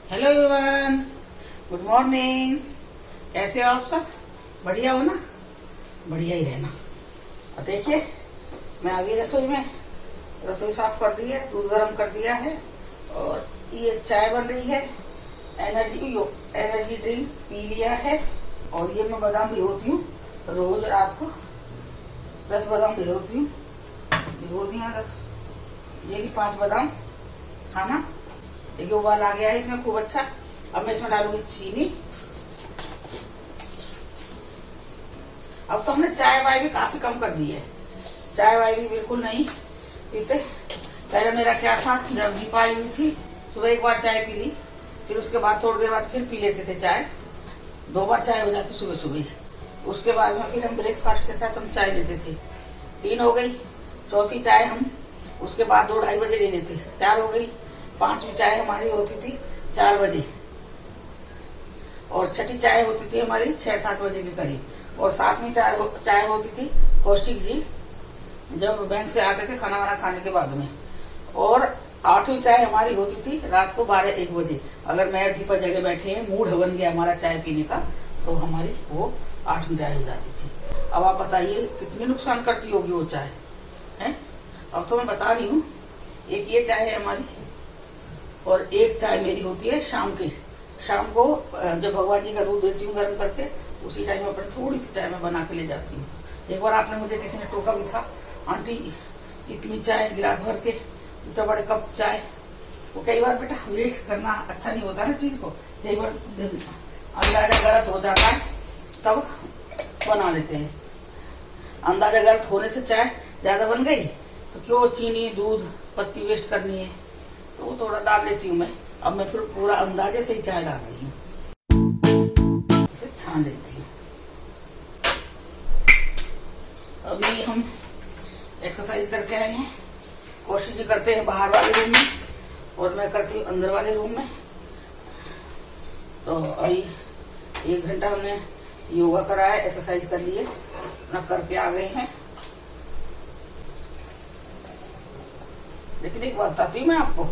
Hello everyone, good morning. कैसे हो आप सब? बढ़िया हो ना? बढ़िया ही रहना। और देखिए, मैं आ गई रसोई में। रसोई साफ कर दी है, दूध गर्म कर दिया है और ये चाय बन रही है। एनर्जी ड्रिंक पी लिया है। और ये मैं बादाम भिगोती हूँ रोज रात को। 10 बादाम भिगोती हूँ, भिगो दिया 10। ये भी 5 बादाम खाना। देखिए उबाल आ गया है इसमें खूब अच्छा। अब मैं इसमें डालूंगी चीनी। अब तो हमने चाय वाय भी काफी कम कर दी है। चाय वाय भी बिल्कुल नहीं पीते। पहले मेरा क्या था, जब दीपा आई हुई थी सुबह एक बार चाय पी ली, फिर उसके बाद थोड़ी देर बाद फिर पी लेते थे चाय। 2 बार चाय हो जाती सुबह सुबह। उसके बाद में फिर हम ब्रेकफास्ट के साथ हम चाय लेते थे। 3 हो गई। चौथी चाय हम उसके बाद 2-2:30 बजे ले लेते। 4 हो गई। 5वीं चाय हमारी होती थी 4 बजे और छठी चाय होती थी हमारी 6-7 बजे के करीब। और 7वीं चाय होती थी कौशिक जी जब बैंक से आते थे खाना वाना खाने के बाद में। और 8वीं चाय हमारी होती थी रात को 12-1 बजे। अगर मैं दीपा जगह बैठे हैं, मूड बन गया हमारा चाय पीने का, तो हमारी वो 8वीं चाय हो जाती थी। अब आप बताइए कितनी नुकसान करती होगी वो चाय है। अब तो मैं बता रही हूँ, एक ये चाय है हमारी और एक चाय मेरी होती है शाम की। शाम को जब भगवान जी का दूध देती हूँ गर्म करके, उसी टाइम अपने थोड़ी सी चाय मैं बना के ले जाती हूँ। एक बार आपने मुझे किसी ने टोका भी था, आंटी इतनी चाय गिलास भर के, इतना बड़े कप चाय। वो कई बार बेटा वेस्ट करना अच्छा नहीं होता ना चीज को। कई बार अंदाजा गलत हो जाता है तब बना लेते हैं। अंदाजा गलत होने से चाय ज्यादा बन गई तो क्यों चीनी दूध पत्ती वेस्ट करनी है, तो वो थोड़ा डाल लेती हूँ मैं। अब मैं फिर पूरा अंदाजे से ही चाय डाल रही हूँ। इसे छान लेती हूँ। अभी हम एक्सरसाइज करके आए हैं। कोशिश करते हैं बाहर वाले रूम में और मैं करती हूँ अंदर वाले रूम में। तो अभी 1 घंटा हमने योगा करा है, एक्सरसाइज कर लिए, अपना करके आ गए हैं। लेकिन एक बात बताती हूँ मैं आपको,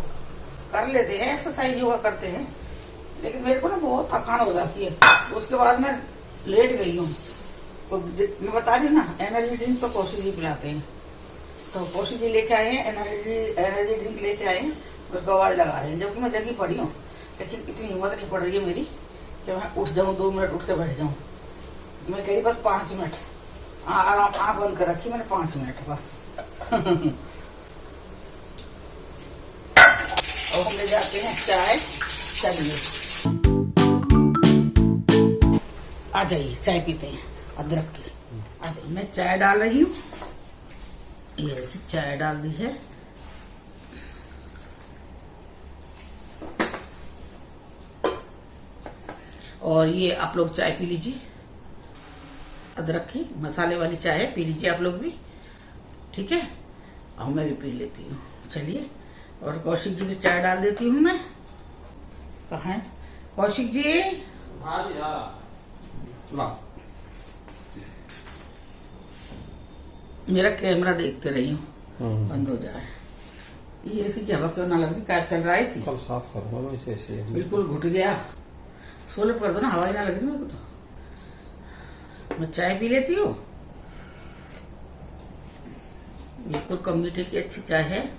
कर लेते हैं एक्सरसाइज योगा करते हैं, लेकिन मेरे को ना बहुत थकान हो जाती है। उसके बाद मैं लेट गई हूँ। तो मैं बता रही ना, एनर्जी ड्रिंक तो कौशिक जी पिलाते हैं, तो कौशिक जी लेके आए हैं एनर्जी ड्रिंक लेके आए हैं और गवाज लगा रहे हैं, जबकि मैं जगी पड़ी हूँ। लेकिन इतनी हिम्मत नहीं पड़ रही है मेरी कि मैं उठ जाऊँ, 2 मिनट उठ के बैठ जाऊँ। मैं कही बस 5 मिनट आराम, आँख बंद कर रखी मैंने, 5 मिनट बस। और हम ले जाते हैं चाय। चलिए आ जाइए, चाय पीते हैं अदरक की। आ जाइए, मैं चाय डाल रही हूँ। ये देखिए चाय डाल दी है। और ये आप लोग चाय पी लीजिए, अदरक की मसाले वाली चाय है, पी लीजिए आप लोग भी, ठीक है। और मैं भी पी लेती हूँ। चलिए, और कौशिक जी की चाय डाल देती हूँ मैं। कहाँ है कौशिक जी? हाँ जी, हाँ। मेरा कैमरा देखते रही हूँ, बंद हो जाए। ये ऐसी हवा क्यों ना लग रही? क्या चल रहा है इसी? कल साफ करूंगा मैं इसे ऐसे। बिल्कुल घुट गया। सोलर कर दो ना, हवा ही ना लग रही मेरे को तो। मैं चाय पी लेती हूँ। बिल्कुल कम मीठे की अच्छी चाय है।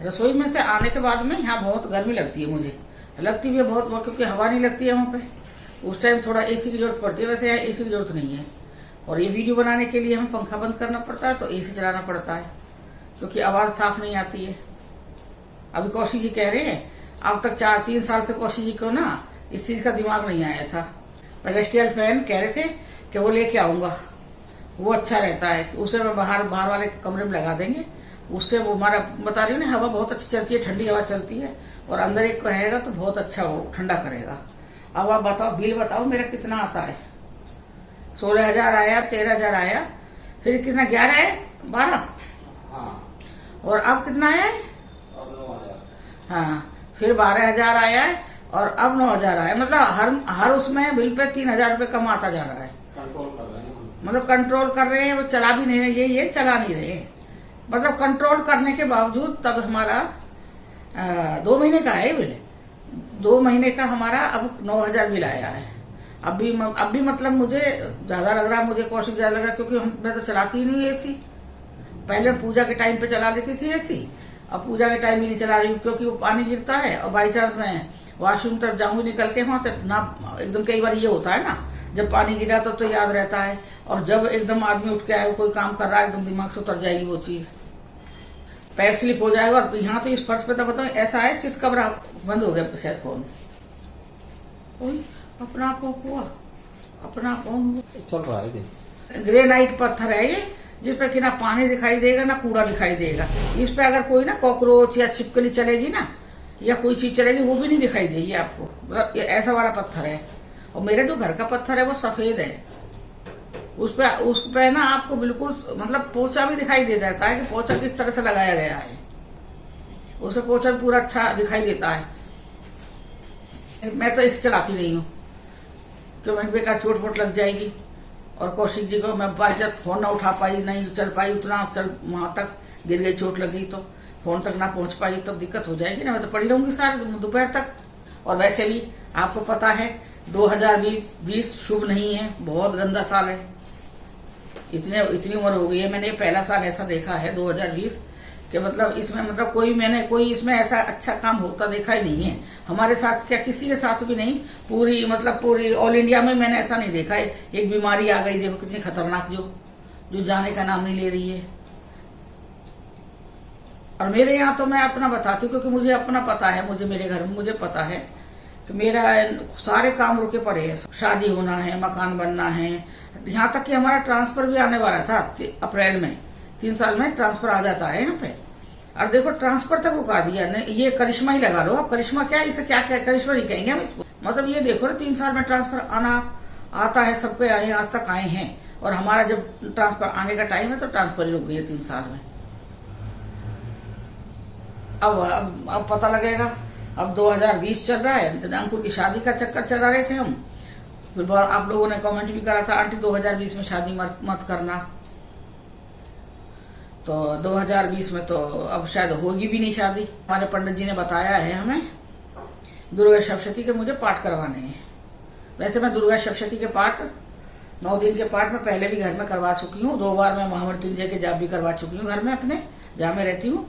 रसोई में से आने के बाद में यहाँ बहुत गर्मी लगती है मुझे, लगती भी है बहुत, क्योंकि हवा नहीं लगती है वहाँ पे। उस टाइम थोड़ा एसी की जरूरत पड़ती है, वैसे यहाँ एसी की जरूरत नहीं है। और ये वीडियो बनाने के लिए हमें पंखा बंद करना पड़ता है, तो एसी चलाना पड़ता है, क्योंकि आवाज साफ नहीं आती है। अभी कौशिक जी कह रहे हैं, अब तक 4-3 साल से कौशिक जी को ना इस चीज का दिमाग नहीं आया था। पेडेस्ट्रियल फैन कह रहे थे कि वो लेके आऊंगा, वो अच्छा रहता है, उसे मैं बाहर वाले कमरे में लगा देंगे। उससे वो हमारा बता रही हूँ ना, हवा बहुत अच्छी चलती है, ठंडी हवा चलती है। और अंदर एक रहेगा तो बहुत अच्छा वो ठंडा करेगा। अब आप बताओ, बिल बताओ मेरा कितना आता है? 16,000 आया, 13,000 आया, फिर कितना 11 है, 12, और अब कितना है? हाँ, फिर 12,000 आया है और अब 9,000 आया। मतलब हर उसमें बिल पे 3,000 रुपये कम आता जा रहा है। कंट्रोल कर रहे हैं, मतलब कंट्रोल कर रहे हैं, वो चला भी नहीं रहे, ये चला नहीं रहे। मतलब कंट्रोल करने के बावजूद तब हमारा 2 महीने का है बिल, 2 महीने का हमारा अब 9,000 बिल आया है। अब भी मतलब मुझे ज्यादा लग रहा है, मुझे कौशिक ज्यादा लग रहा है, क्योंकि मैं तो चलाती ही नहीं एसी। पहले पूजा के टाइम पे चला लेती थी एसी, अब पूजा के टाइम भी नहीं चला रही हूँ, क्योंकि वो पानी गिरता है और बाई चांस मैं वॉशरूम तरफ जाऊंगी निकल के वहां से ना, एकदम कई बार ये होता है ना, जब पानी गिरा तो याद रहता है, और जब एकदम आदमी उठ के आए कोई काम कर रहा है एकदम दिमाग से उतर जाएगी वो चीज, पैर स्लिप हो जाएगा। और यहाँ तो इस फर्श पे तो बताओ ऐसा है चित कमरा बंद हो गया शायद फोन। अपना आप हुआ, अपना फोन चल रहा है। ग्रेनाइट पत्थर है ये, जिसपे कि ना पानी दिखाई देगा ना कूड़ा दिखाई देगा। इस पे अगर कोई ना कॉकरोच या छिपकली चलेगी ना, या कोई चीज चलेगी, वो भी नहीं दिखाई देगी आपको। मतलब ऐसा वाला पत्थर है। और मेरे जो घर का पत्थर है वो सफेद है, उस पे ना आपको बिल्कुल मतलब पोछा भी दिखाई दे जाता है कि पोछा किस तरह से लगाया गया है। उसे पोछा भी पूरा अच्छा दिखाई देता है। मैं तो इसे चलाती नहीं हूँ, क्यों वहीं पे का चोट वोट लग जाएगी। और कौशिक जी को मैं बाजत फोन ना उठा पाई, नहीं चल पाई उतना, चल वहां तक गिर गई, चोट लगी तो फोन तक ना पहुंच पाई, तब दिक्कत हो जाएगी ना। मैं तो पड़ी रहूंगी सारे दोपहर तक। और वैसे भी आपको पता है 2020 शुभ नहीं है, बहुत गंदा साल है। इतनी उम्र हो गई है, मैंने ये पहला साल ऐसा देखा है 2020 कि मतलब इसमें मतलब मैंने कोई इसमें ऐसा अच्छा काम होता देखा ही नहीं है हमारे साथ, क्या किसी के साथ भी नहीं। पूरी ऑल इंडिया में मैंने ऐसा नहीं देखा है। एक बीमारी आ गई, देखो कितनी खतरनाक, जो जाने का नाम नहीं ले रही है। और मेरे यहाँ तो मैं अपना बताती हूँ, क्योंकि मुझे अपना पता है, मुझे मेरे घर में मुझे पता है कि मेरा सारे काम रुके पड़े हैं। शादी होना है, मकान बनना है, यहाँ तक कि हमारा ट्रांसफर भी आने वाला था अप्रैल में। 3 साल में ट्रांसफर आ जाता है यहाँ पे, और देखो ट्रांसफर तक रुका दिया। ये करिश्मा ही लगा लो आप। करिश्मा क्या, इसे क्या करिश्मा ही कहेंगे हम इसको। मतलब ये देखो ना, 3 साल में ट्रांसफर आता है, सबके आए आज तक आए हैं, और हमारा जब ट्रांसफर आने का टाइम है तो ट्रांसफर ही रुक गई है 3 साल में। अब पता लगेगा। अब 2020 चल रहा है, अंकुर की शादी का चक्कर चला रहे थे हम। फिर आप लोगों ने कमेंट भी करा था, आंटी 2020 में शादी मत करना। तो 2020 में तो अब शायद होगी भी नहीं शादी। हमारे पंडित जी ने बताया है हमें दुर्गा सप्तशती के मुझे पाठ करवाने हैं। वैसे मैं दुर्गा सप्तशती के पाठ 9 दिन के पाठ में पहले भी घर में करवा चुकी हूँ। 2 बार मैं महामृत्युंजय के जाप भी करवा चुकी हूँ घर में अपने, जहाँ मैं रहती हूँ।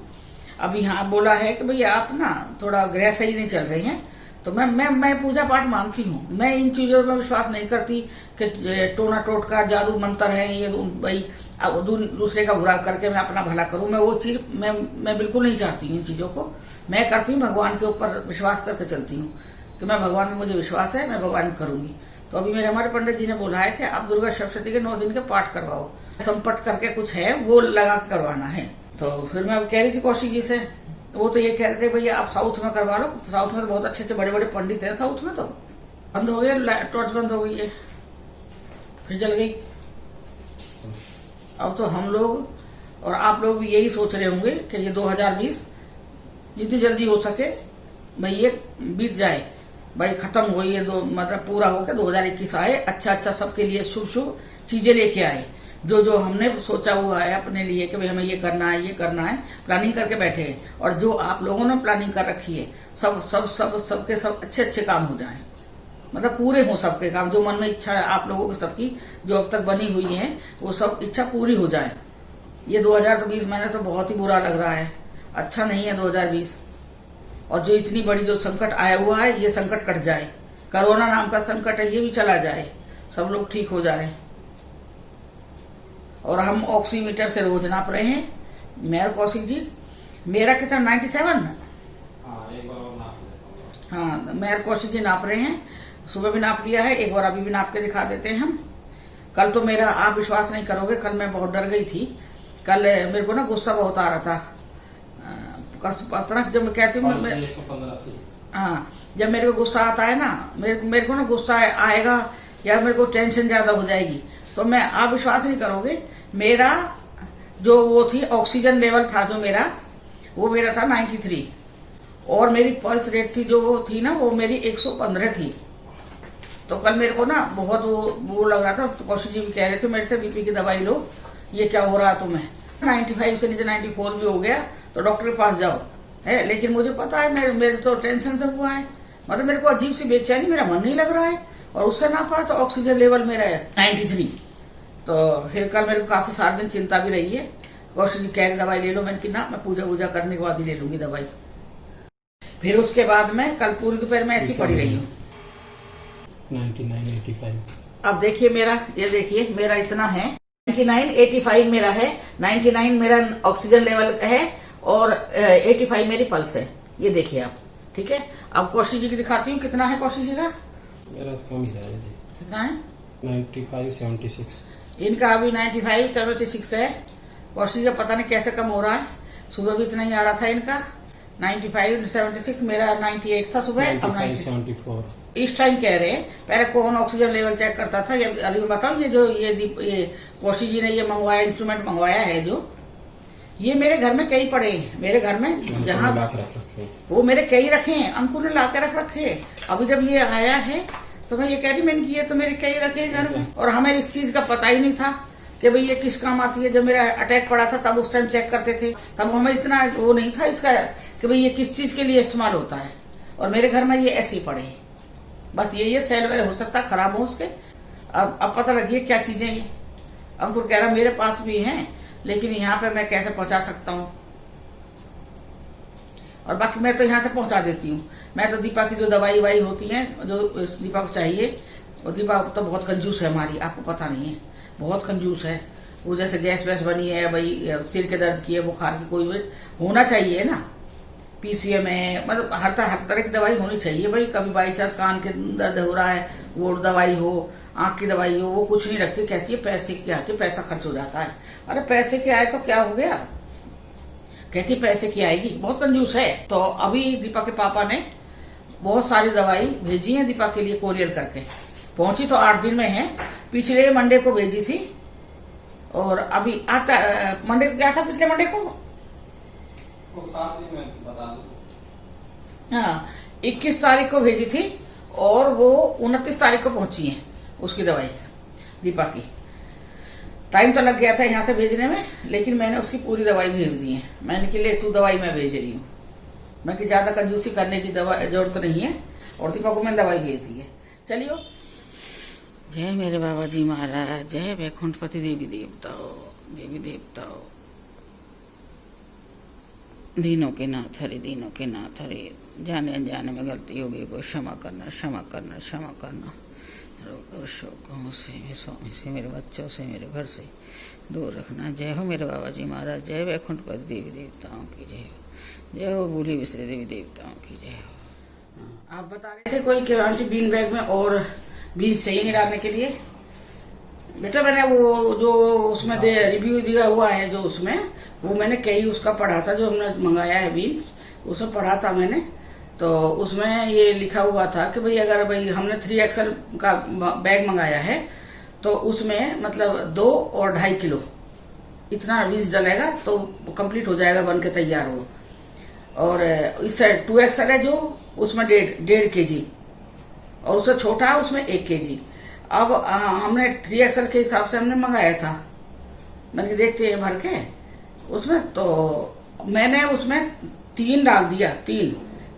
अब यहाँ बोला है कि भैया आप ना थोड़ा ग्रह सही नहीं चल रहे हैं, तो मैं पूजा पाठ मानती हूँ। मैं इन चीजों में विश्वास नहीं करती कि टोना टोटका जादू मंत्र है ये भाई दूसरे का बुरा करके मैं अपना भला करूं। मैं वो चीज मैं बिल्कुल नहीं चाहती हूँ। इन चीजों को मैं करती हूँ, भगवान के ऊपर विश्वास करके चलती हूँ कि मैं भगवान में मुझे विश्वास है, मैं भगवान करूंगी। तो अभी हमारे पंडित जी ने बोला है कि आप दुर्गा सप्तशती के 9 दिन के पाठ करवाओ। संपट करके कुछ है वो लगा के करवाना है। तो फिर मैं कह रही थी कौशिक जी से, वो तो ये कह रहे थे भैया आप साउथ में करवा लो। साउथ में तो बहुत अच्छे बड़े बड़े पंडित हैं। साउथ में तो बंद हो गया, टॉर्च बंद हो गई है, फिर जल गई। अब तो हम लोग और आप लोग भी यही सोच रहे होंगे कि ये 2020 जितनी जल्दी हो सके भाई ये बीत जाए, भाई खत्म हो, ये मतलब पूरा होकर 2021 आए, अच्छा सबके लिए शुभ शुभ चीजें लेके आए। जो हमने सोचा हुआ है अपने लिए कि भाई हमें ये करना है, प्लानिंग करके बैठे हैं। और जो आप लोगों ने प्लानिंग कर रखी है, सबके सब अच्छे काम हो जाएं, मतलब पूरे हो सबके काम। जो मन में इच्छा है आप लोगों की सबकी जो अब तक बनी हुई है, वो सब इच्छा पूरी हो जाए। ये 2020 महीने तो बहुत ही बुरा लग रहा है, अच्छा नहीं है 2020। और जो इतनी बड़ी जो संकट आया हुआ है, ये संकट कट जाए। कोरोना नाम का संकट है, ये भी चला जाए, सब लोग ठीक हो जाए। और हम ऑक्सीमीटर से रोज नाप रहे हैं। मेयर कौशिक जी, मेरा कितना 97। हाँ, मेयर कौशिक जी नाप रहे हैं। सुबह भी नाप लिया है, एक बार अभी भी नाप के दिखा देते हैं हम। कल तो मेरा आप विश्वास नहीं करोगे, कल मैं बहुत डर गई थी। कल मेरे को ना गुस्सा बहुत आ रहा था। जब मैं कहती हूँ हाँ, जब मेरे को गुस्सा आता है ना, मेरे को ना गुस्सा आएगा या मेरे को टेंशन ज्यादा हो जाएगी, तो मैं आप विश्वास नहीं करोगे, मेरा जो वो थी ऑक्सीजन लेवल था जो मेरा था 93, और मेरी पल्स रेट थी जो वो थी ना, वो मेरी 115 थी। तो कल मेरे को ना बहुत वो लग रहा था। तो कौशिक जी भी कह रहे थे मेरे से, बीपी की दवाई लो, ये क्या हो रहा है तुम्हें। 95 से नीचे 94 भी हो गया तो डॉक्टर के पास जाओ है। लेकिन मुझे पता है मेरे तो टेंशन से हुआ है, मतलब मेरे को अजीब सी बेचैनी, मेरा मन नहीं लग रहा है। और उससे नापा तो ऑक्सीजन लेवल मेरा है 93। तो फिर कल मेरे को काफी 7 दिन चिंता भी रही है। कौशिक जी कह रहे दवाई ले लो, मैंने कि ना, मैं पूजा वूजा करने के बाद ही ले लूंगी दवाई। फिर उसके बाद में कल पूरी दोपहर में ऐसी पड़ी रही हूँ। 9985। अब देखिए मेरा, ये देखिए मेरा इतना है, 9985 मेरा है। 99 मेरा ऑक्सीजन लेवल है और 85 मेरी पल्स है। ये देखिए आप, ठीक है। अब कौशिक जी की दिखाती हूँ कितना है कौशिक जी का। मेरा तो कम ही रहा है जी। कितना है? 9576। इनका अभी 9576 है। कौशिक का पता नहीं कैसे कम हो रहा है। सुबह भी इतना ही आ रहा था इनका 9576, मेरा 98 था सुबह, अब 9574। इस टाइम कह रहे हैं। पहले कौन ऑक्सीजन लेवल चेक करता था? ये अभी बताओ, ये जो ये कौशिक जी ने ये मंगवाया, इंस्ट्रूमेंट मंगवाया है जो, ये मेरे घर में कई पड़े हैं। मेरे घर में जहाँ वो मेरे कई रखे हैं, अंकुर ने लाकर रख रखे। अभी जब ये आया है तो मैं ये कह रही, मैंने किए तो मेरे कई रखे हैं घर में। और हमें इस चीज का पता ही नहीं था कि भाई ये किस काम आती है। जब मेरा अटैक पड़ा था तब उस टाइम चेक करते थे, तब हमें इतना वो नहीं था इसका कि भाई ये किस चीज के लिए इस्तेमाल होता है। और मेरे घर में ये ऐसे ही पड़े हैं। बस ये सेल वेल हो सकता है खराब हो उसके। अब पता लगी क्या चीजें ये। अंकुर कह रहा मेरे पास भी हैं, लेकिन यहाँ पे मैं कैसे पहुंचा सकता हूँ। और बाकी मैं तो यहाँ से पहुंचा देती हूँ। मैं तो दीपा की जो दवाई वाई होती है, जो दीपा को चाहिए, वो दीपा तो बहुत कंजूस है हमारी, आपको पता नहीं है, बहुत कंजूस है वो। जैसे गैस वैस बनी है भाई, सिर के दर्द की है, बुखार की, कोई होना चाहिए ना, पीसीएम है, मतलब हर तरह की दवाई होनी चाहिए भाई। कभी बाई चांस कान के दर्द हो रहा है, वो दवाई हो, आंख की दवाई हो, वो कुछ नहीं रखती। कहती है पैसे की आती है, पैसा खर्च हो जाता है। अरे पैसे के आए तो क्या हो गया, कहती पैसे की आएगी, बहुत कंजूस है। तो अभी दीपा के पापा ने बहुत सारी दवाई भेजी है दीपा के लिए कोरियर करके। पहुंची तो 8 दिन में है, पिछले मंडे को भेजी थी। और अभी आता मंडे को क्या था, पिछले मंडे को 7 दिन में बता दो। हाँ 21 तारीख को भेजी थी और वो 29 तारीख को पहुंची है उसकी दवाई दीपा की। टाइम तो लग गया था यहाँ से भेजने में, लेकिन मैंने उसकी पूरी दवाई भेज दी है। मैंने कि ले तू दवाई मैं भेज रही हूँ, मैं कि ज्यादा कंजूसी करने की जरूरत नहीं है। और दीपा को मैंने दवाई भेज दी है। चलिए, जय मेरे बाबा जी महाराज, जय वैकुंठपति देवी देवताओं, देवी देवताओं, दीनों के नाथ हरे, दीनों के नाथ हरे। जाने अनजाने में गलती होगी को क्षमा करना, क्षमा करना, क्षमा करना। रोग शोकों से, स्वामी से, मेरे बच्चों से, मेरे घर से दूर रखना। जय हो मेरे बाबा जी महाराज, जय वैकुंठपति देवी देवताओं की जय हो, जय हो बूढ़ी विश्री देवी देवताओं की जय हो। आप बता रहे थे कोई कि आंटी बीन बैग में और बीज चाहिए नहीं डालने के लिए। बेटा मैंने वो जो उसमें रिव्यू दिया हुआ है, जो उसमें वो मैंने कई उसका पढ़ा था, जो हमने मंगाया है बीन्स, उसमें पढ़ा था मैंने। तो उसमें ये लिखा हुआ था कि भाई अगर भाई हमने 3XL का बैग मंगाया है तो उसमें मतलब 2 और 2.5 किलो इतना बीज डलेगा तो कंप्लीट हो जाएगा, बन के तैयार हो। और इससे 2XL है जो, उसमें 1.5 kg, और उससे छोटा है उसमें 1 kg। अब हमने 3XL के हिसाब से हमने मंगाया था, मैंने देखते हैं भर के उसमें। तो मैंने उसमें 3 डाल दिया,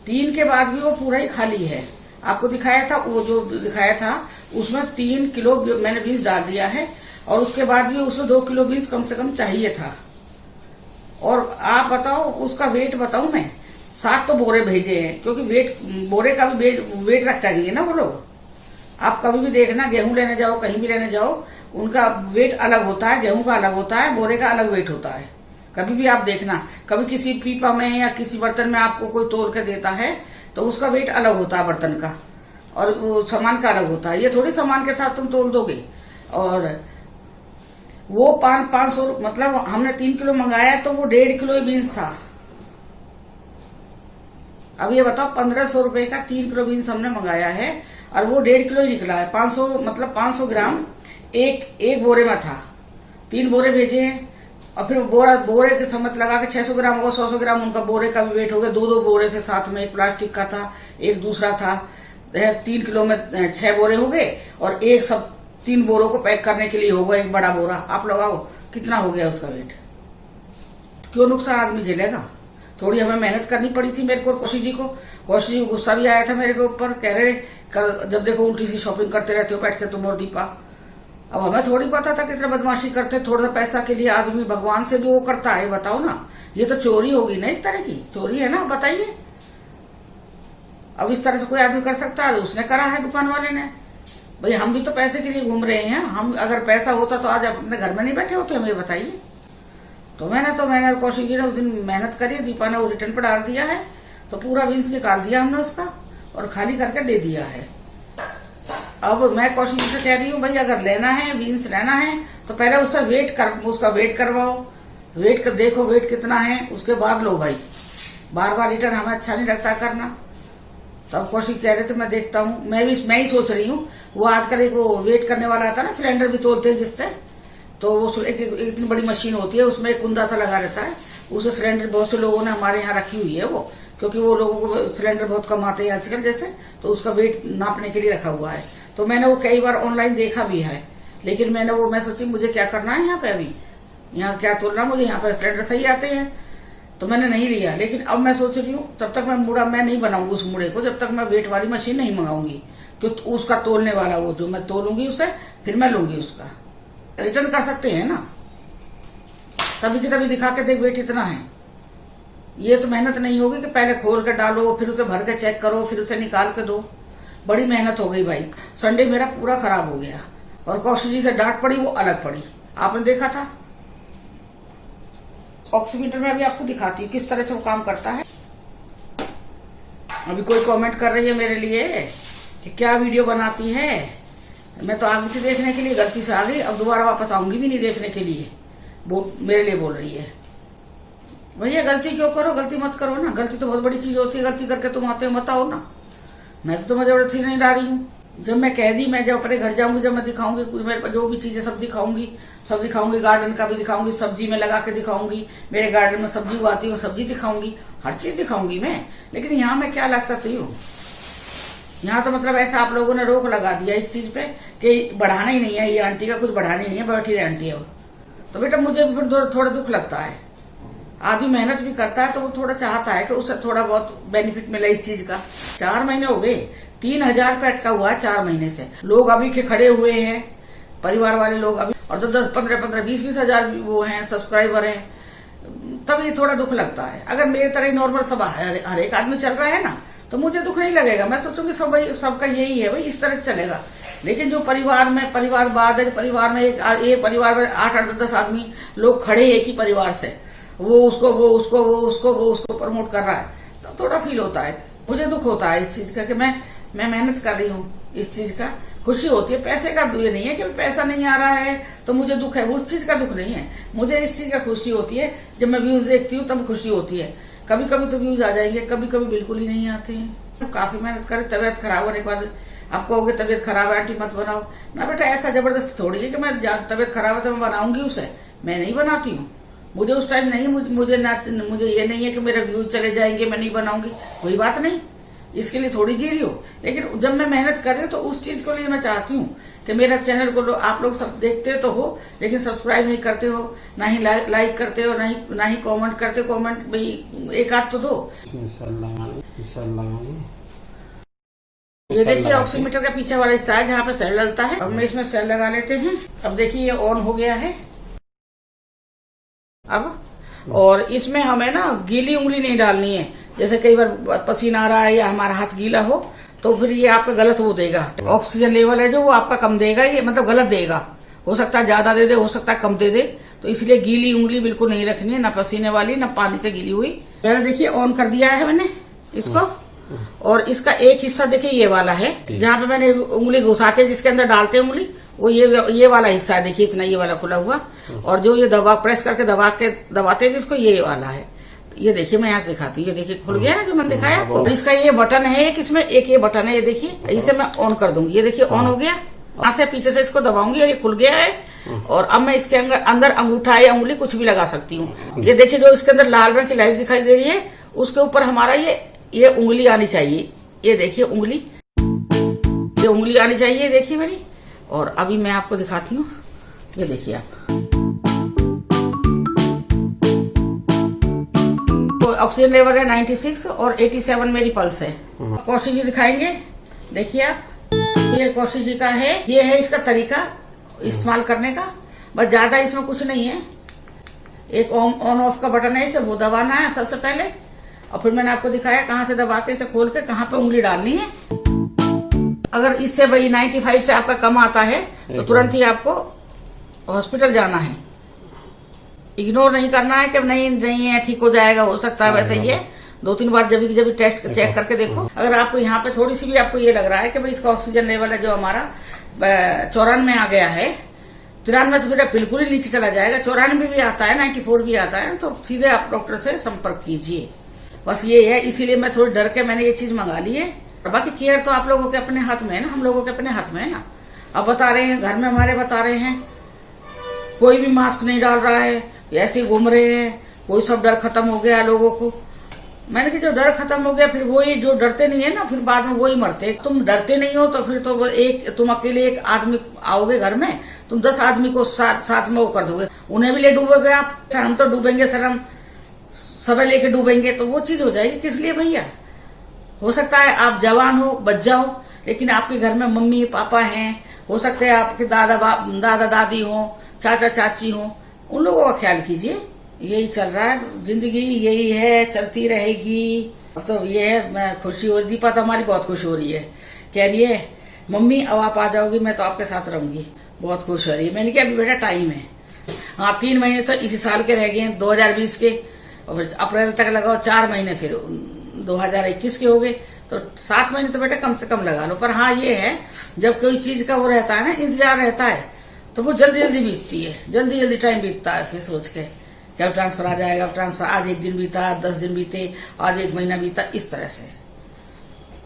3 के बाद भी वो पूरा ही खाली है। आपको दिखाया था, वो जो दिखाया था उसमें 3 किलो मैंने बीज डाल दिया है, और उसके बाद भी उसमें 2 किलो बीज कम से कम चाहिए था। और आप बताओ उसका वेट बताऊं मैं, 7 तो बोरे भेजे हैं, क्योंकि वेट बोरे का भी वेट रखता है ना वो लोग। आप कभी भी देखना, गेहूं लेने जाओ, कहीं भी लेने जाओ, उनका वेट अलग होता है, गेहूं का अलग होता है, बोरे का अलग वेट होता है। कभी भी आप देखना, कभी किसी पीपा में या किसी बर्तन में आपको कोई तोल के देता है तो उसका वेट अलग होता है बर्तन का, और वो सामान का अलग होता है। ये थोड़ी सामान के साथ तुम तोल दोगे। और वो 500 मतलब हमने 3 किलो मंगाया तो वो 1.5 किलो ही बीन्स था। अब ये बताओ 1500 रुपए का 3 किलो बीन्स हमने मंगाया है, और वो 1.5 किलो ही निकला है। 500 मतलब 500 ग्राम एक बोरे में था। 3 बोरे भेजे हैं, और फिर बोरे के समझ लगा के 600 ग्राम होगा, 100 ग्राम उनका बोरे का भी वेट हो गया। 2 बोरे से साथ में, एक प्लास्टिक का था, एक दूसरा था। 3 किलो में 6 बोरे हो गए, और एक सब 3 बोरों को पैक करने के लिए होगा एक बड़ा बोरा। आप लगाओ कितना हो गया उसका वेट। क्यों नुकसान आदमी झेलेगा। थोड़ी हमें मेहनत करनी पड़ी थी मेरे को, कौशिक जी को। कौशिक जी को गुस्सा भी आया था मेरे के ऊपर, कह रहे जब देखो उल्टी सी शॉपिंग करते रहते हो बैठ के तुम और दीपा। अब हमें थोड़ी पता था कितना बदमाशी करते, थोड़ा सा पैसा के लिए आदमी भगवान से भी वो करता है, बताओ ना। ये तो चोरी होगी ना, एक तरह की चोरी है ना, बताइए। अब इस तरह से कोई आदमी कर सकता है? उसने करा है, दुकान वाले ने। भाई हम भी तो पैसे के लिए घूम रहे हैं, हम अगर पैसा होता तो आज अपने घर में नहीं बैठे होते, हमें बताइए। तो मैंने कौशिक जी ने उस दिन मेहनत करी, दीपा ने वो रिटर्न पर डाल दिया है, तो पूरा बीन्स निकाल दिया हमने उसका और खाली करके दे दिया है। अब मैं कौशिक जी से कह रही हूँ भाई अगर लेना है, बीन्स लेना है तो पहले उसका वेट करवाओ, वेट कर देखो वेट कितना है, उसके बाद लो भाई। बार बार रिटर्न हमें अच्छा नहीं लगता करना। तब कौशिक कह रहे थे मैं देखता हूँ, मैं ही सोच रही हूँ। वो आजकल एक वो वेट करने वाला आता है ना, सिलेंडर भी तोलते हैं जिससे, तो वो एक इतनी बड़ी मशीन होती है, उसमें एक कुंदा सा लगा रहता है, उसे सिलेंडर बहुत से लोगों ने हमारे यहाँ रखी हुई है वो, क्योंकि वो लोगों को सिलेंडर बहुत कम आते हैं आजकल जैसे, तो उसका वेट नापने के लिए रखा हुआ है। तो मैंने वो कई बार ऑनलाइन देखा भी है, लेकिन मैं सोची मुझे क्या करना है यहाँ पे, अभी यहाँ क्या तोलना, मुझे यहाँ पे सिलेंडर सही आते हैं, तो मैंने नहीं लिया। लेकिन अब मैं सोच रही हूँ तब तक मैं नहीं बनाऊंगी उस मुड़े को, जब तक मैं वेट वाली मशीन नहीं मंगाऊंगी, क्योंकि उसका तोलने वाला वो जो मैं तोलूंगी उसे, फिर मैं लूंगी उसका। रिटर्न कर सकते हैं ना, तभी की तभी दिखा के देख वेट इतना है। ये तो मेहनत नहीं होगी कि पहले खोल के डालो, फिर उसे भर के चेक करो, फिर उसे निकाल के दो। बड़ी मेहनत हो गई भाई। संडे मेरा पूरा खराब हो गया, और कौशिक जी से डांट पड़ी, वो अलग पड़ी, आपने देखा था। ऑक्सीमीटर में अभी आपको दिखाती हूँ किस तरह से वो काम करता है। अभी कोई कमेंट कर रही है मेरे लिए कि क्या वीडियो बनाती है। मैं तो आ गई थी देखने के लिए, गलती से आ गई, अब दोबारा वापस आऊंगी भी नहीं देखने के लिए, वो मेरे लिए बोल रही है। भैया गलती क्यों करो, गलती मत करो ना, गलती तो बहुत बड़ी चीज होती है, गलती करके तुम आते हो बताओ ना। मैं तो तुम्हें जबरदस्ती नहीं डाली हूँ। जब मैं कह दी, मैं जब अपने घर जाऊंगी, जब मैं दिखाऊंगी मेरे पास जो भी चीजें सब दिखाऊंगी, गार्डन का भी दिखाऊंगी, सब्जी में लगा के दिखाऊंगी, मेरे गार्डन में सब्जी उगाती हूँ सब्जी दिखाऊंगी, हर चीज दिखाऊंगी मैं। लेकिन यहाँ मैं क्या लग सकती हूँ, यहाँ तो मतलब ऐसा आप लोगों ने रोक लगा दिया इस चीज पे कि बढ़ाना ही नहीं है, ये आंटी का कुछ बढ़ाना ही नहीं है, बैठी रहे आंटी। अब तो बेटा मुझे भी फिर थोड़ा दुख लगता है। आदमी मेहनत भी करता है तो वो थोड़ा चाहता है कि उसे थोड़ा बहुत बेनिफिट मिले इस चीज का। 4 महीने हो गए, 3000 पे अटका हुआ है 4 महीने से। लोग अभी के खड़े हुए हैं, परिवार वाले लोग अभी, और 10-15, 20 हजार वो हैं सब्सक्राइबर हैं, तब ये थोड़ा दुख लगता है। अगर मेरे तरह ही नॉर्मल सब हर एक आदमी चल रहा है ना, तो मुझे दुख नहीं लगेगा। मैं सोचूंगी सबका यही है भाई, इस तरह से चलेगा। लेकिन जो परिवारवाद है, परिवार में एक परिवार में 8-10 आदमी लोग खड़े एक ही परिवार से, वो उसको प्रमोट कर रहा है, तो थोड़ा फील होता है, मुझे दुख होता है इस चीज का कि मैं मेहनत कर रही हूँ, इस चीज का खुशी होती है। पैसे का ये नहीं है कि पैसा नहीं आ रहा है तो मुझे दुख है, उस चीज का दुख नहीं है। मुझे इस चीज का खुशी होती है, जब मैं व्यूज देखती हूँ तब खुशी होती है। कभी कभी तो व्यूज आ जाएंगे, कभी कभी बिल्कुल ही नहीं आते हैं। काफी मेहनत करे, तबियत खराब होने के बाद आप कहोगे तबियत खराब है आंटी मत बनाओ ना। बेटा ऐसा जबरदस्ती थोड़ी है कि मैं तबियत खराब है तो मैं बनाऊंगी उसे, मैं नहीं बनाती हूँ। मुझे उस टाइम नहीं, मुझे ये नहीं है कि मेरे व्यूज चले जाएंगे, मैं नहीं बनाऊंगी, कोई बात नहीं, इसके लिए थोड़ी जी रही हो। लेकिन जब मैं मेहनत कर रही हूँ तो उस चीज को लिए मैं चाहती हूँ कि मेरा चैनल को आप लोग सब देखते तो हो, लेकिन सब्सक्राइब नहीं करते हो, ना ही लाइक करते हो, ना ही कमेंट करते हो। कमेंट भाई एक आध तो दो। ये देखिए ऑक्सीमीटर का पीछे वाला हिस्सा है जहाँ पे सेल डलता है। अब मैं इसमें सेल लगा लेते हैं। अब देखिए ये ऑन हो गया है अब, और इसमें हमें ना गीली उंगली नहीं डालनी है। जैसे कई बार पसीना आ रहा है या हमारा हाथ गीला हो तो फिर ये आपका गलत वो देगा, ऑक्सीजन लेवल है जो वो आपका कम देगा, ये मतलब गलत देगा। हो सकता है ज्यादा दे दे, हो सकता है कम दे दे, तो इसलिए गीली उंगली बिल्कुल नहीं रखनी है, ना पसीने वाली ना पानी से गीली हुई। पहले देखिए ऑन कर दिया है मैंने इसको, और इसका एक हिस्सा देखिए ये वाला है जहाँ पे मैंने उंगली घुसाते जिसके अंदर डालते उंगली, वो ये वाला हिस्सा है। देखिए इतना ये वाला खुला हुआ, और जो ये प्रेस करके दबाते हैं जिसको, ये वाला है। ये देखिए मैं यहाँ से दिखाती हूँ, ये देखिए खुल गया ना जो मैंने दिखाया। और इसका ये बटन है एक, इसमें एक ये बटन है, ये देखिए, इसे मैं ऑन कर दूंगी। ये देखिए ऑन हो गया, वहां से पीछे से इसको दबाऊंगी और ये खुल गया है। और अब मैं इसके अंदर अंगूठा या उंगली कुछ भी लगा सकती हूँ। ये देखिए जो इसके अंदर लाल रंग की लाइट दिखाई दे रही है, उसके ऊपर हमारा ये उंगली आनी चाहिए। ये देखिए उंगली, ये उंगली आनी चाहिए, देखिए मेरी। और अभी मैं आपको दिखाती हूँ, ये देखिए आप। तो ऑक्सीजन लेवल है 96 और 87 मेरी पल्स है। कौशिक जी दिखाएंगे, देखिए आप, ये कौशिक जी का है, ये है इसका तरीका इस्तेमाल करने का। बस ज्यादा इसमें कुछ नहीं है, एक ऑन ऑफ का बटन है, इसे वो दबाना है सबसे पहले, और फिर मैंने आपको दिखाया कहाँ से दबा के इसे खोल के कहाँ पे उंगली डालनी है। अगर इससे भाई 95 से आपका कम आता है तो तुरंत ही आपको हॉस्पिटल जाना है। इग्नोर नहीं करना है कि नहीं है, ठीक हो जाएगा, हो सकता है। वैसे ये 2-3 बार जब टेस्ट चेक करके देखो। अगर आपको यहाँ पे थोड़ी सी भी आपको ये लग रहा है कि भाई इसका ऑक्सीजन लेवल है जो हमारा 94 में आ गया है, 93 तो फिर बिल्कुल ही नीचे चला जाएगा, 94 भी आता है, 94 भी आता है, तो सीधे आप डॉक्टर से संपर्क कीजिए। बस ये है, इसीलिए मैं थोड़ी डर के मैंने ये चीज मंगा ली है। बाकी केयर तो आप लोगों के अपने हाथ में है ना, हम लोगों के अपने हाथ में है ना। अब बता रहे हैं, घर में हमारे बता रहे हैं, कोई भी मास्क नहीं डाल रहा है, ऐसे ही घूम रहे हैं, कोई सब डर खत्म हो गया लोगों को। मैंने कहा जो डर खत्म हो गया, फिर वही जो डरते नहीं है ना, फिर बाद में वही मरते। तुम डरते नहीं हो तो फिर तो तुम अकेले एक आदमी आओगे घर में, तुम 10 आदमी को साथ में वो कर दोगे, उन्हें भी ले डूबोगे आप। हम तो डूबेंगे सर, हम सब लेके डूबेंगे, तो वो चीज हो जाएगी। किस लिए भैया? हो सकता है आप जवान हो, बच जाओ, लेकिन आपके घर में मम्मी पापा हैं, हो सकते हैं आपके दादा दादी हो, चाचा चाची हो, उन लोगों का ख्याल कीजिए। यही चल रहा है, जिंदगी यही है, चलती रहेगी। अब तो ये है, मैं खुशी हो, दीपा तो हमारी बहुत खुश हो रही है, कह रही है मम्मी अब आप आ जाओगी, मैं तो आपके साथ रहूंगी, बहुत खुश हो रही है। मैंने कहा अभी बेटा टाइम है, हाँ 3 महीने तो इसी साल के रह गए हैं, 2020 के, और फिर अप्रैल तक लगाओ, 4 महीने फिर 2021 के हो गए, तो 7 महीने तो बेटा कम से कम लगा लो। पर हाँ ये है, जब कोई चीज का वो रहता है ना, इंतजार रहता है, तो वो जल्दी जल्दी बीतती है, जल्दी टाइम बीतता है। फिर सोच के क्या ट्रांसफर आ जाएगा, ट्रांसफर, आज 1 दिन बीता, 10 दिन बीते, आज 1 महीना बीता, इस तरह से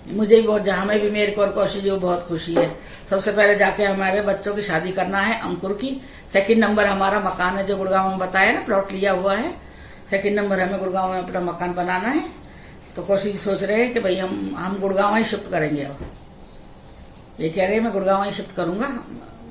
मुझे भी बहुत, हमें भी, मेरे को और कौशिक जी को बहुत खुशी है। सबसे पहले जाके हमारे बच्चों की शादी करना है, अंकुर की। 2nd नंबर हमारा मकान है जो गुड़गांव में बताया ना, प्लॉट लिया हुआ है। 2nd नंबर हमें गुड़गांव में अपना मकान बनाना है, तो कौशिक जी सोच रहे हैं कि भाई हम गुड़गांव ही शिफ्ट करेंगे। अब ये कह रहे हैं मैं गुड़गांव ही शिफ्ट करूंगा,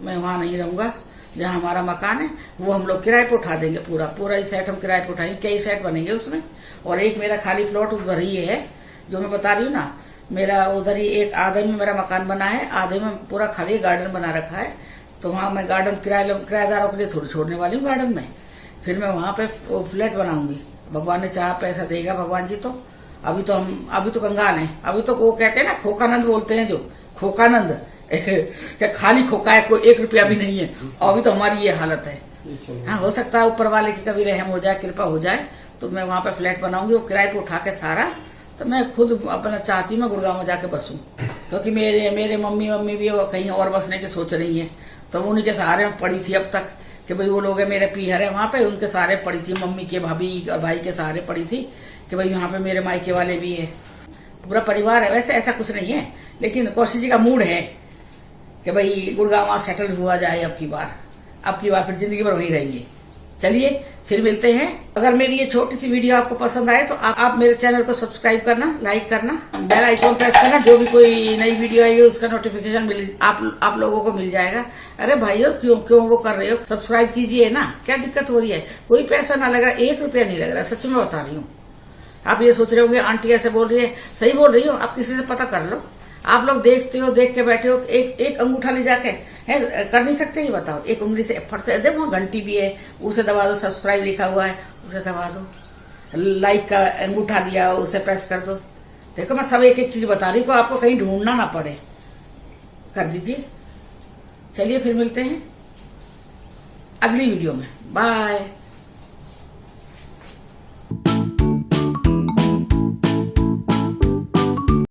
मैं वहां नहीं रहूंगा, जहां हमारा मकान है वो हम लोग किराए पे उठा देंगे, पूरा ही सेट हम किराए पे उठाएंगे। कई सेट बनेंगे उसमें, और एक मेरा खाली प्लॉट उधर ही है जो मैं बता रही हूँ ना, मेरा उधर ही एक आधे में मेरा मकान बना है, आधे में पूरा खाली गार्डन बना रखा है। तो वहां मैं गार्डन किराएदारों के लिए थोड़ी छोड़ने वाली हूँ गार्डन में, फिर मैं वहां पे फ्लैट बनाऊंगी। भगवान ने चाहा, पैसा देगा भगवान जी। तो अभी तो कंगाल है, अभी तो वो कहते हैं ना, खोकानंद बोलते हैं, जो खोकानंद क्या खाली खोका है, कोई 1 रुपया भी नहीं है। अभी तो हमारी ये हालत है। हाँ, हो सकता है ऊपर वाले की कभी रहम हो जाए, कृपा हो जाए, तो मैं वहां पे फ्लैट बनाऊंगी, वो किराए पे उठा के सारा। तो मैं खुद अपना चाहती हूँ मैं गुड़गांव में जाके बसूं, क्योंकि मेरे मम्मी भी कहीं और बसने की सोच रही है। तो उन्हीं के सहारे में पड़ी थी अब तक, कि भाई वो लोग है, मेरे पीहर है वहां पे, उनके सहारे पड़ी थी, मम्मी के, भाभी और भाई के सहारे पड़ी थी, कि भाई यहाँ पे मेरे मायके वाले भी है, पूरा परिवार है। वैसे ऐसा कुछ नहीं है, लेकिन कौशिक जी का मूड है कि भाई गुड़गांव सेटल हुआ जाए अब की बार फिर जिंदगी भर वहीं रहेंगे। चलिए फिर मिलते हैं। अगर मेरी ये छोटी सी वीडियो आपको पसंद आए तो आप मेरे चैनल को सब्सक्राइब करना, लाइक करना, बेल आइकॉन प्रेस करना, जो भी कोई नई वीडियो आई है उसका नोटिफिकेशन आप लोगों को मिल जाएगा। अरे भाइयों क्यों वो कर रहे हो, सब्सक्राइब कीजिए ना, क्या दिक्कत हो रही है? कोई पैसा ना लग रहा, 1 रुपया नहीं लग रहा, सच में बता रही हूँ। आप ये सोच रहे होंगे आंटी ऐसे बोल रही है, सही बोल रही हो, आप किसी से पता कर लो। आप लोग देखते हो, देख के बैठे हो, एक अंगूठा ले जाके कर नहीं सकते? ये बताओ, एक उंगली से फट से, देखो घंटी भी है, उसे दबा दो, सब्सक्राइब लिखा हुआ है उसे दबा दो, लाइक का अंगूठा दिया उसे प्रेस कर दो। देखो मैं सब एक चीज बता रही हूँ, आपको कहीं ढूंढना ना पड़े, कर दीजिए। चलिए फिर मिलते हैं अगली वीडियो में, बाय।